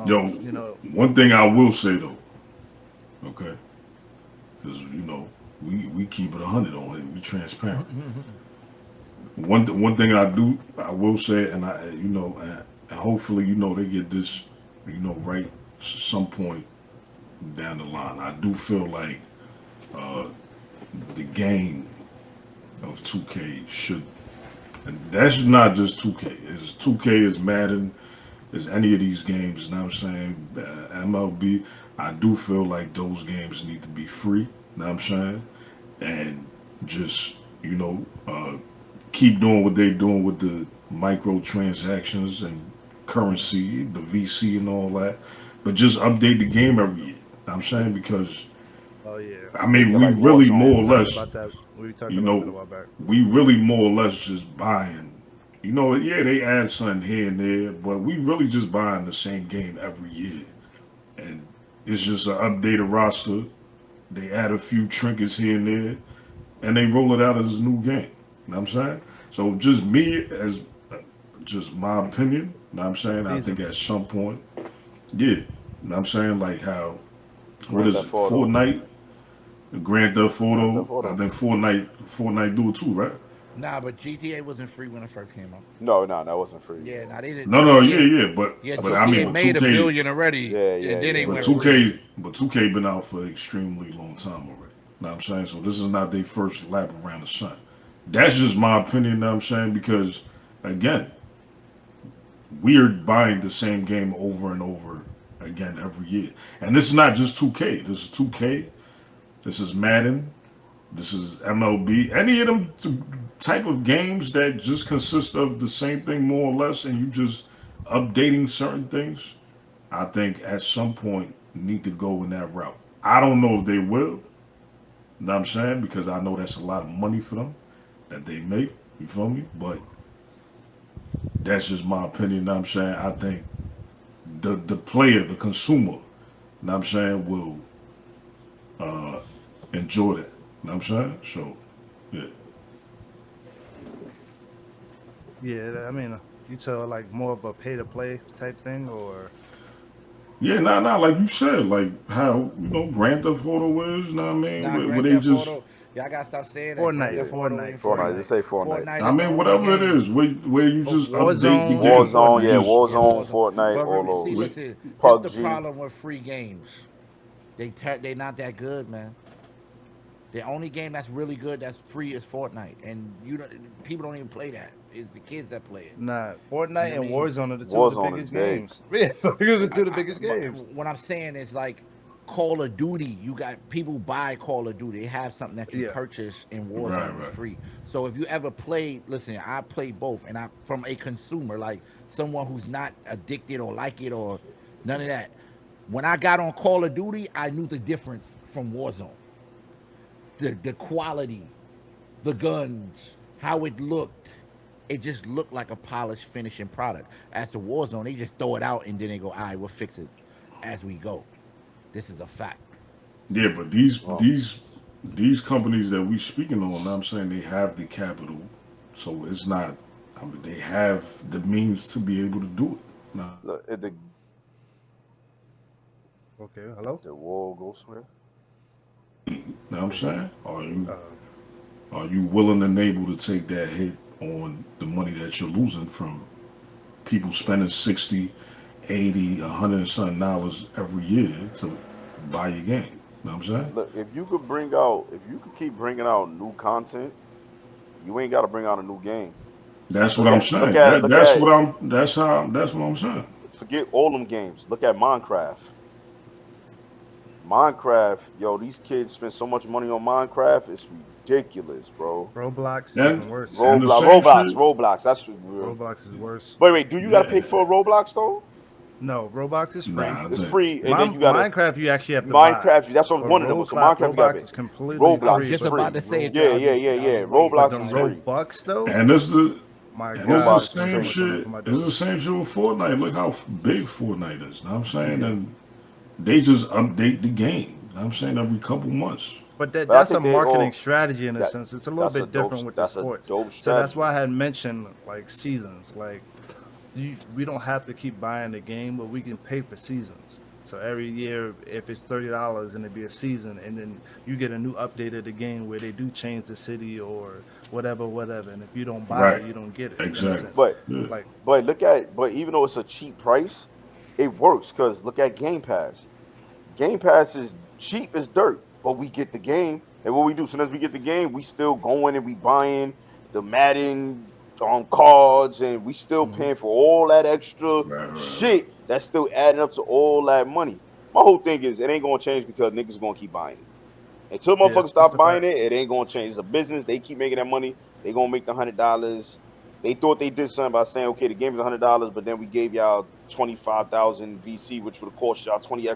Yo, You know, one thing I will say though, okay, because we keep it 100 on here. We transparent. One thing I will say, and and hopefully they get this right some point down the line. I do feel like uh, the game of 2K should, and that's not just 2K. It's 2K is Madden, is any of these games. You know what I'm saying? MLB. I do feel like those games need to be free. You know what I'm saying? And just keep doing what they're doing with the microtransactions and currency, the VC and all that. But just update the game every year. You know what I'm saying? Because oh yeah, I Yeah, mean, yeah, we like really we more Warzone. or talked less, about that. We talked you about that a know, while back. we really more or less just buying. Yeah, they add something here and there, but we really just buying the same game every year. And it's just an updated roster. They add a few trinkets here and there, and they roll it out as a new game. You know what I'm saying? So just me as just my opinion. You know what I'm saying? I think at Seasons. some point, yeah. You know what I'm saying? Like how, what Grand is Theft it? Auto. Fortnite, Grand Theft Grand Auto. Theft I Auto. think Fortnite do it too, right? Nah, but GTA wasn't free when it first came out. No, no, that wasn't free. Yeah, nah, they did. No, no, yeah, GTA, yeah, but yeah, I but know I mean, GTA for but made a 2K, billion already, yeah, and yeah, then they yeah, but went yeah. free. 2K, but 2K been out for an extremely long time already. You know what I'm saying? So this is not their first lap around the sun. That's just my opinion. You know what I'm saying? Because again, we're buying the same game over and over again every year. And this is not just 2K. This is 2K. This is Madden. This is MLB. Any of them type of games that just consist of the same thing more or less, and you just updating certain things. I think at some point need to go in that route. I don't know if they will. You know what I'm saying? Because I know that's a lot of money for them that they make. You feel me? But that's just my opinion. You know what I'm saying? I think the player, the consumer, you know what I'm saying, will uh, enjoy that. You know what I'm saying? So, yeah. Yeah, I mean, you tell like more of a pay to play type thing, or Yeah, like you said, like how, Grand Theft Auto is, you know what I mean? Nah, Where Grand they Theft just, Auto. Y'all gotta stop saying that. Grand Fortnite, Yeah. Theft Auto Fortnite, ain't free. Fortnite. Just Fortnite, say Fortnite. Fortnite I is the mean, only whatever it game. is, where you But just update the Warzone, game. Warzone, You yeah, Fortnite. just, yeah, Warzone, Warzone. Fortnite, But all see, those. with, listen, this the PUBG. problem with free games. They not that good, man. The only game that's really good that's free is Fortnite, and people don't even play that. It's the kids that play it. Nah, You know Fortnite what I and mean? Warzone are the two of the Warzone is biggest big. games. Yeah, those are the two of the biggest But games. what I'm saying is like Call of Duty. You got people buy Call of Duty. They have something that you Yeah, purchase in right, Warzone is right. free. So if you ever played, listen, I play both, and I from a consumer, like someone who's not addicted or like it or none of that. When I got on Call of Duty, I knew the difference from Warzone. The quality, the guns, how it looked. It just looked like a polished finishing product. As to Warzone, they just throw it out and then they go, all right, we'll fix it as we go. This is a fact. Yeah, but these Well, these these companies that we speaking on, I'm saying they have the capital, so it's not. I mean, they have the means to be able to do it. Now, look, okay, hello. the wall goes where? know what I'm saying? Uh, Are you willing and able to take that hit on the money that you're losing from people spending 60, 80, 100 and something dollars every year to buy your game? Know what I'm saying? Look, if you could keep bringing out new content, you ain't got to bring out a new game. That's what Look I'm at, saying. That look that's at. what I'm. That's what I'm saying. Forget all them games. Look at Minecraft. Minecraft, yo, these kids spend so much money on Minecraft, it's ridiculous, bro. Roblox And even worse. and the Roblox, same shit. Roblox. That's what we're. Roblox is worse. Wait, do you got to pay Yeah. for Roblox though? No, Roblox is free. Nah, I It's think. free, and My then you got to Minecraft you actually have to buy, Minecraft. That's what but one of them. So Minecraft you got to Roblox pay. is completely I was Roblox free. is just But about free. to say it Yeah, the yeah, other yeah, the yeah. other way. but Roblox them is free. Robux though, And this the my and this the God, Roblox is spend so same free. much money shit. for my It's the dogs. same shit with Fortnite. Look how big Fortnite is. Know what I'm saying? Yeah, And they just update the game. Know what I'm saying every couple months. but But I that's a think they marketing all strategy in a that sense. It's a little bit different with the that's a sports. dope So that's why strategy. I had mentioned like seasons. Like we don't have to keep buying the game, but we can pay for seasons. So every year, if it's $30 and it be a season, and then you get a new update of the game where they do change the city or whatever, whatever. And if you don't buy it, Right. you don't get it in a Exactly. sense. But Yeah. Like, but even though it's a cheap price, it works because look at Game Pass. Game Pass is cheap as dirt, but we get the game. And what we do, as soon as we get the game, we still going and we buying the Madden cards, and we still mhm. paying for all that extra Right. shit that's still adding up to all that money. My whole thing is it ain't gonna change because niggas gonna keep buying it. Until Yeah, motherfuckers that's stop the buying fact. it, it ain't gonna change. It's a business. They keep making that money. They gonna make the $100. They thought they did something by saying, okay, the game is $100, but then we gave y'all 25,000 VC, which would have cost y'all $20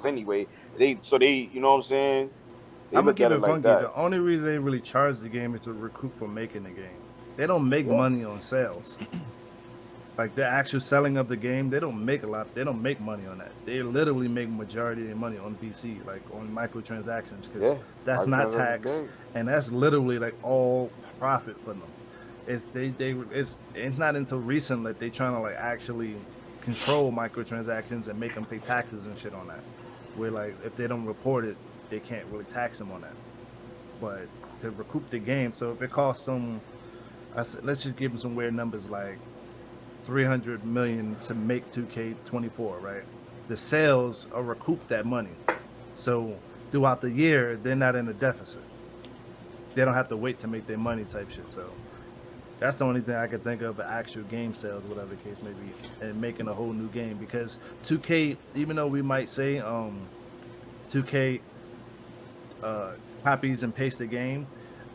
extra anyway. You know what I'm saying? They I'm gonna look keep at it it like funky. that. The only reason they really charge the game is to recoup for making the game. They don't make Yeah, money on sales. Like the actual selling of the game, they don't make a lot. They don't make money on that. They literally make majority of their money on PC, like on microtransactions, because yeah. that's not Microtransactions tax, game. and that's literally like all profit for them. It's not until recent that they trying to like actually control microtransactions and make them pay taxes and shit on that. Where like if they don't report it, they can't really tax them on that. But to recoup the game, so if it costs them, I said, let's just give them some weird numbers like 300 million to make 2K24, right? The sales are recoup that money. So throughout the year, they're not in a deficit. They don't have to wait to make their money type shit. So that's the only thing I could think of, the actual game sales, whatever the case may be, and making a whole new game. Because 2K, even though we might say 2K uh, copies and paste the game,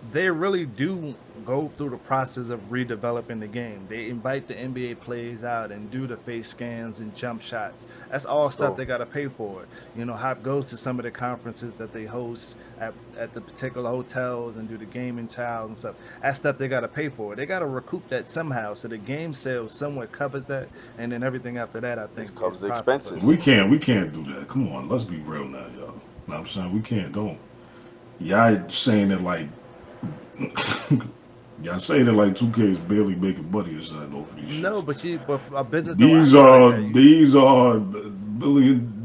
they really do go through the process of redeveloping the game. They invite the NBA players out and do the face scans and jump shots. That's all It's stuff true. they got to pay for. You know, Hop goes to some of the conferences that they host at the particular hotels and do the gaming trials and stuff. That stuff they got to pay for. They got to recoup that somehow. So the game sales somewhat covers that, and then everything after that, I It think, is covers the profit for them. We expenses. can't we can't do that. Come on, let's be real now, y'all. Know what I'm saying? We can't don't. Y'all saying it like y'all saying it like 2K is barely making money or something over these No, shits. but a business don't These operate like are that. You these are billion.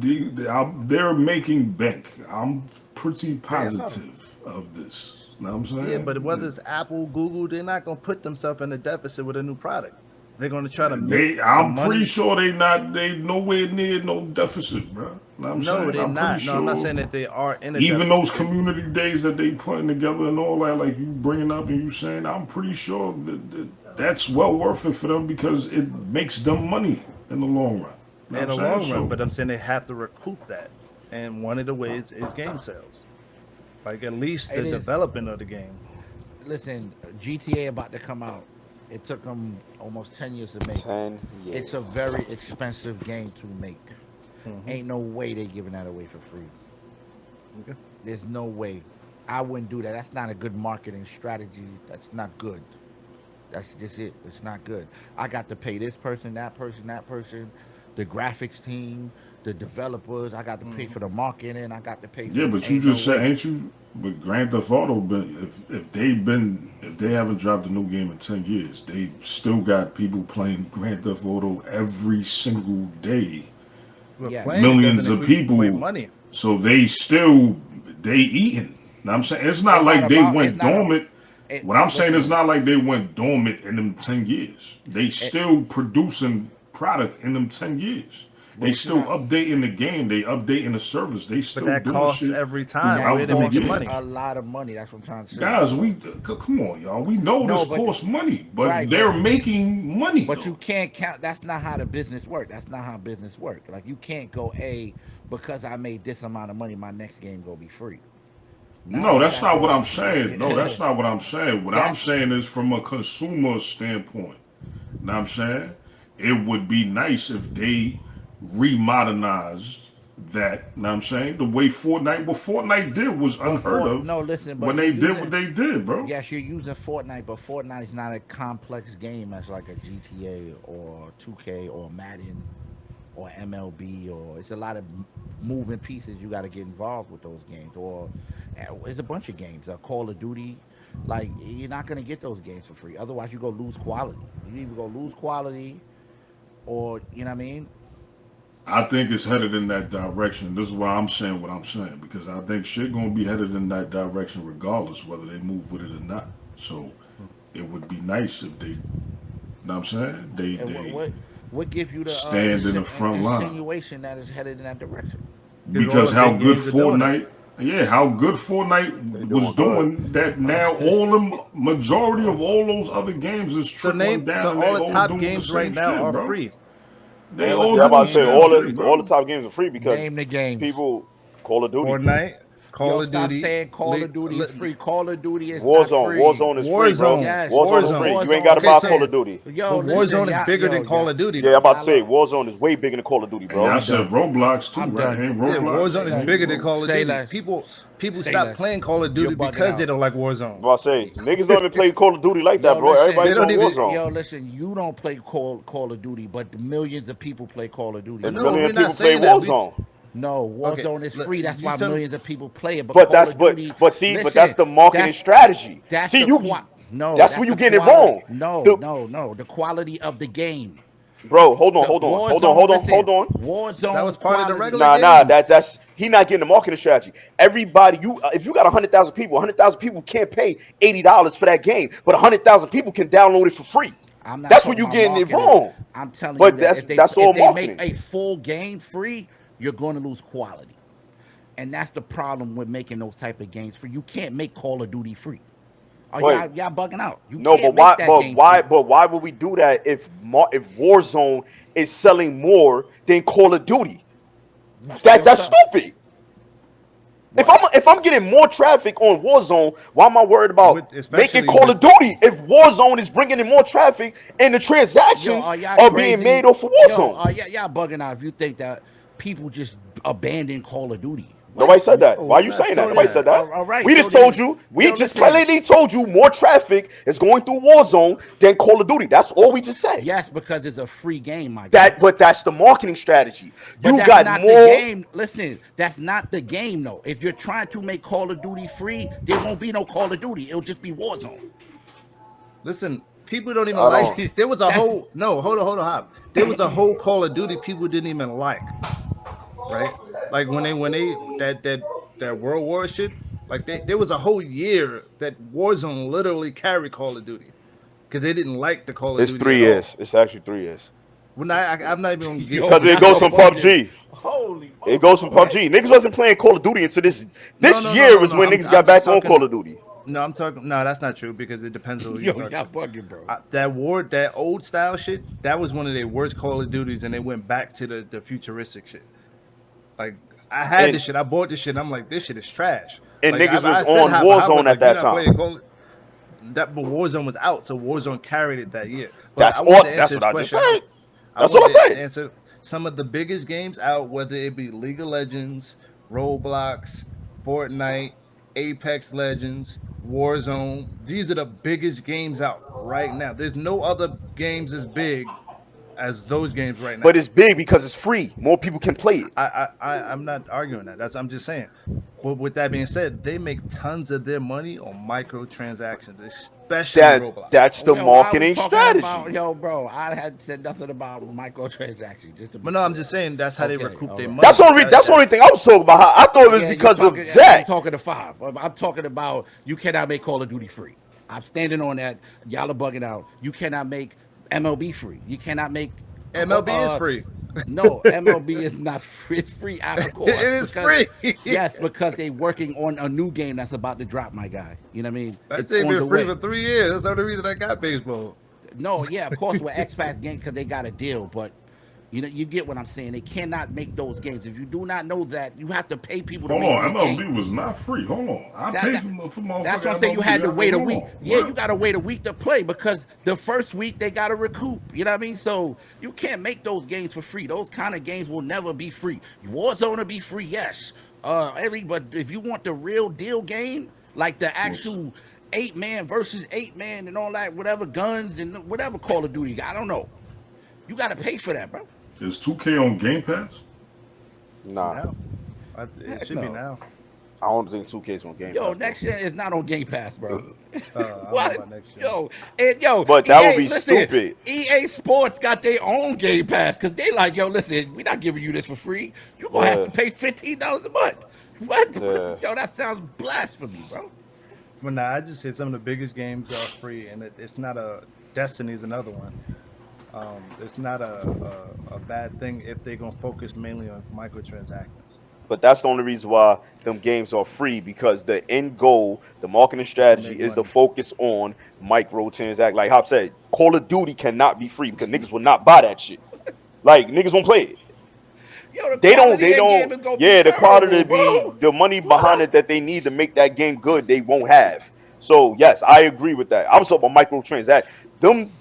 They're making bank. I'm pretty they are. positive of this. Know what I'm Yeah, but whether saying? it's Apple, Google, they're not gonna put themselves in a deficit with a new product. They're gonna try to make the I'm pretty money. sure they nowhere near no deficit, bro. Know what I'm No, saying? they're I'm pretty not. No, I'm not sure saying that they are in a even those deficit. They community days that they putting together and all that, like you bringing up and you saying, I'm pretty sure that's well worth it for them because it makes them money in the long run. You know what in I'm the saying? long run, So but I'm saying they have to recoup that. And one of the ways is game sales. Like at least It the is. development of the game. Listen, GTA about to come out. It took them almost 10 years to make. 10 years. It's a very expensive game to make. Hmm. Ain't no way they giving that away for free. Okay. There's no way. I wouldn't do that. That's not a good marketing strategy. That's not good. That's just it. It's not good. I got to pay this person, that person, that person, the graphics team, the developers. I got to pay Hmm. for the marketing. I got to pay yeah, for. but you Ain't no just said, way. ain't you? But Grand Theft Auto, been if they haven't dropped a new game in 10 years, they still got people playing Grand Theft Auto every single day. But Yes. playing it doesn't Millions of equate people, money. so they eating. Know what I'm saying it's not It's not like they about. It's went not a. dormant. It. What I'm saying is Listen. not like they went dormant in them 10 years. They It, still producing product in them 10 years. but They what you're still not. updating the game. They updating the service. They But still that doing costs shit every time. That Where throughout they the making costs year. money? a lot of money. That's what I'm trying to say. Guys, come on, y'all. We know this No, but costs money, but right, they're making money but though. you can't count. That's not how the business work. That's not how business work. Like you can't go because I made this amount of money, my next game gonna be free. No, No, that's that's not what a. I'm saying. No, that's not what I'm saying. What I'm That's saying is from a consumer standpoint. Know what I'm saying? It would be nice if they remodernized that. Know what I'm saying? The way what Fortnite did was but unheard for of no listen, when but they you're did what using. they did, bro. Yes, you're using Fortnite, but Fortnite is not a complex game as like a GTA or 2K or Madden or MLB or it's a lot of moving pieces you got to get involved with those games or it's a bunch of games. Call of Duty, like you're not gonna get those games for free. Otherwise, you go lose quality. You either go lose quality or you know what I mean? I think it's headed in that direction. This is why I'm saying what I'm saying because I think shit gonna be headed in that direction regardless whether they move with it or not. So it would be nice if they, you know what I'm saying? And They what gives you the stand in the front line insinuation that it's headed in that direction? Because all because the how big good games are doing it. Fortnite, yeah, how good They Fortnite was doing good. doing that. Now all the majority of all those other games is trickling So down, and all they the all top doing the games right same now shit, are bro. free. They All the all Yeah, I'm top about to doing the say games same are shit, free. all the bro. top games are free because Name the games. people Call of Duty, Fortnite, Call Yo, of stop Duty, saying Call of Duty is free. Call of Duty is not Warzone. free. Warzone is free, bro. Warzone, Yes, Warzone is but free. Warzone. You ain't got to Okay, buy so Call of Duty. Yo, but listen, Warzone is y'all, bigger than Call y'all, of Duty, Yeah, I'm though. about to say y'all, Warzone is way bigger than Call of Duty, And y'all bro. said done. Roblox too, I'm right? done. Ain't Yeah, Roblox? Warzone is Say bigger less. than Call of Say Duty. less. People Say stop less. playing Call of You're Duty bugging because they out. don't like I'm Warzone. about to say niggas don't even play Call of Duty like Yo, that, bro. listen. Everybody's They don't on even- Warzone. Yo, listen. You don't play Call of Duty, but the millions of people play Call of Duty. A No, million we're not people play saying that. Warzone. No, Okay, Warzone is free. That's you why tell me. millions of people play it. But But Call that's of Duty, but that's listen, the marketing that's strategy. that's See, the you no, that's that's where you the getting it quality. wrong. No, The, no, no. The quality of the game. bro, hold on, The hold on, hold on, Warzone, hold on, listen, hold on. That was Warzone part of the quality. regular Nah, game. that's he not getting the marketing strategy. Everybody, you if you got 100,000 people can't pay $80 for that game, but 100,000 people can download it for free. I'm not That's where talking you about getting it marketing. wrong. I'm telling you But that that's all if they make marketing. a full game free, you're going to lose quality. And that's the problem with making those type of games free. You can't make Call of Duty free. Oh, Wait, y'all bugging out. You no, can't make that game free. But why would we do that if Warzone is selling more than Call of Duty? Yo, That's so stupid. what? If I'm getting more traffic on Warzone, why am I worried about making Especially Call with of Duty if Warzone is bringing in more traffic and the Yo, transactions are y'all are being made crazy? off of Yo, Warzone? are y'all bugging out if you think that people just abandon Call of Duty? What? Nobody said that. no, Why are we're you not saying that? So saying Nobody then, said that. that. all right. We So just told then, you. We yo, just listen. plainly told you more traffic is going through Warzone than Call of Duty. That's all we just said. Yes, because it's a free game, my guy. But that's the marketing strategy. But You that's got not the more. game. Listen, that's not the game, though. If you're trying to make Call of Duty free, there won't be no Call of Duty. It'll just be Warzone. Listen, people don't even I like don't. it. There was a That's whole no, hold on, hop. There was a whole Call of Duty people didn't even like, right? Like when they that World War shit, like there was a whole year that Warzone literally carried Call of Duty because they didn't like the Call of It's Duty 3 at all. years. It's actually 3 years. I'm not even gonna get yo, Because it not goes y'all from talking. bugging. PUBG. Holy It moly. goes from Okay. PUBG. Niggas wasn't playing Call of Duty until this No, this no, no, year no, was no. when I'm niggas I'm got just back on Call talking. of Duty. No, I'm talking. No, that's not true because it depends on who you're Yo, talking y'all to. bugging, bro. That old style shit, that was one of their worst Call of Duties, and they went back to the futuristic shit. Like I had And this shit, I bought this shit, and I'm like, this shit is trash. and Like niggas was I said, on Hop was Warzone at like, you're that not playing time. Call. That but Warzone was out, so Warzone carried it that year. But That's I all. wanted to That's answer what his I just question. said. I That's all I wanted to said. answer some of the biggest games out, whether it be League of Legends, Roblox, Fortnite, Apex Legends, Warzone. These are the biggest games out right now. There's no other games as big as those games right But now. it's big because it's free. More people can play it. I'm not arguing that. I'm just saying. But with that being said, they make tons of their money on microtransactions, especially Roblox. That's the Yo, why are we marketing talking about, strategy. yo, bro? I had said nothing about microtransactions, just to be But no, I'm clear. just saying that's how they Okay, recoup all their right. money. That's the only thing I was talking about. I thought it was Yeah, you're because talking. of I'm that. talking to five. I'm talking about you cannot make Call of Duty free. I'm standing on that. Y'all are bugging out. You cannot make MLB free. You cannot make. MLB is free. No, MLB is not free. It's free after It course is because free. yes, because they're working on a new game that's about to drop, my guy. You know what I mean? That It's thing on been the free way. for 3 years. That's the only reason I got baseball. No, yeah, of course with X-Pac game because they got a deal, but you know you get what I'm saying. They cannot make those games. If you do not know that, you have to pay people to Hold make on, those games. MLB was not free. Hold on, I That, paid that for that's motherfucking what I'm saying. You MLB. had to wait a Hold week. on, Yeah, what? you got to wait a week to play because the first week they got to recoup. You know what I mean? So you can't make those games for free. Those kind of games will never be free. Warzone will be free, yes. But if you want the real deal game, like the actual 8-man versus 8-man and all that, whatever guns and whatever Call of Duty, I don't know. You got to pay for that, bro. Is 2K on Game Pass? Nah. Now, it Heck should be no. now. I don't think 2K's on Game Yo, Pass, bro. next year is not on Game Pass, bro. I don't know What? about next year. Yo, and yo, But that would EA, be listen, stupid. EA Sports got their own Game Pass because they like, yo, listen, we're not giving you this for free. You're gonna have Yeah. to pay $15 a month. What? Yeah. Yo, that sounds blasphemy, bro. But nah, I just said some of the biggest games are free, and it's not a Destiny's another one. It's not a bad thing if they're gonna focus mainly on microtransactions. But that's the only reason why them games are free, because the end goal, the marketing strategy Make is to money. focus on microtransact. Like Hop said, Call of Duty cannot be free because niggas will not buy that shit. Like niggas won't play it. Yo, the They quality don't. of that game is gonna be Yeah, the quality terrible, be bro. the money behind it that they need to make that game good. They won't have. So yes, I agree with that. I was talking about microtransact. Them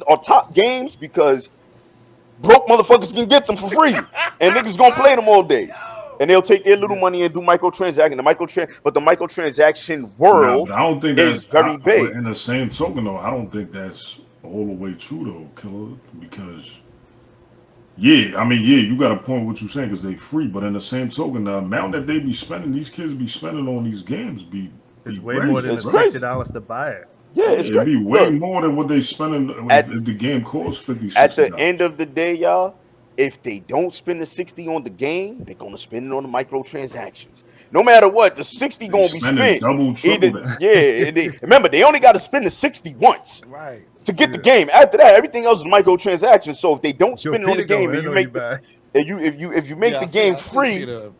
are top games because broke motherfuckers can get them for free, and niggas gonna play them all day. And they'll take their little Yeah. money and do microtransaction. But the microtransaction Nah, world but I don't think is that's. very But big. in the same token, though, I don't think that's all the way true, though, Killer. Because yeah, I mean, yeah, you got a point what you're saying because they free. But in the same token, the amount that they be spending, these kids be spending on these games be It's way crazy, more than the It's bro. crazy. $60 to buy it. Yeah, Yeah, it's it'd great. be way Look, more than what they spending at if the game costs 50 at the $60. end of the day, y'all, if they don't spend the 60 on the game, they're gonna spend it on the microtransactions. No matter what, the 60 They gonna be spending spent. double, Either triple that. yeah, remember they only got to spend the 60 once Right. to get the Yeah. game. After that, everything else is microtransactions. So if they don't Yo, spend it on the Peter go game and in you on you make the back. if you make Yeah, the game I see free, Peter.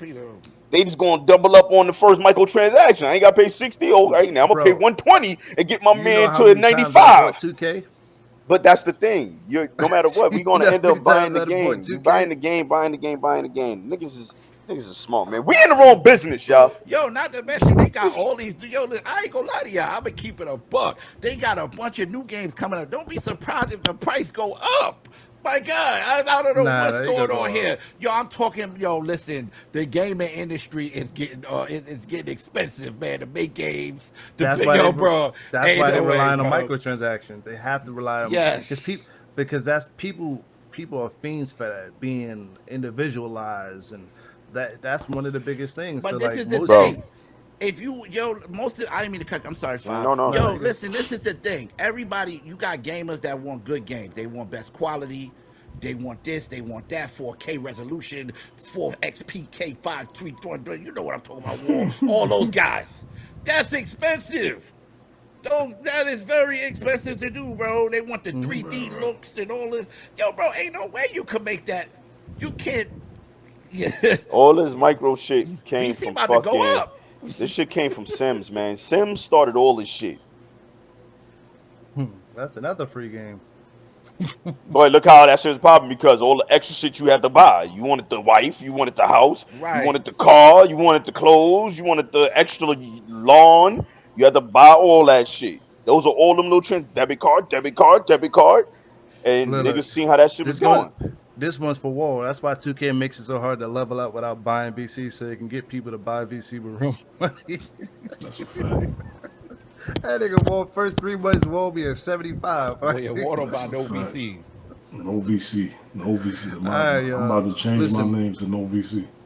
they just gonna double up on the first microtransaction. I ain't gotta pay 60. Okay, now I'm gonna pay Bro, 120 and get my you know man how to a many times I bought 95. 2K? But that's the thing. You no matter what, You we gonna know how end many up buying times the I done bought game. We 2K? buying the game. Niggas is smart, man. We in the wrong business, y'all. Bro, Yo, not to mention they got all these. Yo, I ain't gonna lie to y'all. I've been keeping a buck. They got a bunch of new games coming up. Don't be surprised if the price go up. My God, I don't know nah, what's they gonna going go on up. here. Yo, I'm talking. Yo, listen, the gaming industry is getting it's getting expensive, man. To make games, That's why yo, bro. that's Ain't why they no way, relying on bro. microtransactions. They have to rely on Yes, because that's people are fiends for that, being individualized, and that's one of the biggest things. So but this like is the most Bro. thing. If you, yo, I didn't mean to cut. I'm sorry, Five. No. nah, Yo, you good. listen, this is the thing. Everybody, you got gamers that want good games. They want best quality. They want this. They want that. 4K resolution, 4XPK, 533. You know what I'm talking about? All those guys. That's expensive. That is very expensive to do, bro. They want the 3D looks and all this. Yo, bro, ain't no way you can make that. You can't. Yeah. All this micro shit came PC from about to go fucking. up. This shit came from Sims, man. Sims started all this shit. That's another free game. Boy, look how that shit's popping because all the extra shit you had to buy. You wanted the wife, you wanted the house, you Right. wanted the car, you wanted the clothes, you wanted the extra lawn. You had to buy all that shit. Those are all them little trends. Debit card. And Look, niggas seen how that shit was this one, going. this one's for war. That's why 2K makes it so hard to level up without buying VC, so they can get people to buy VC with real money. That's a fact. That nigga won first 3 months won't be at 75. Oh yeah, water by That's no a fact. VC. No VC. No VC. Alright, I'm about to change listen. my name to No VC.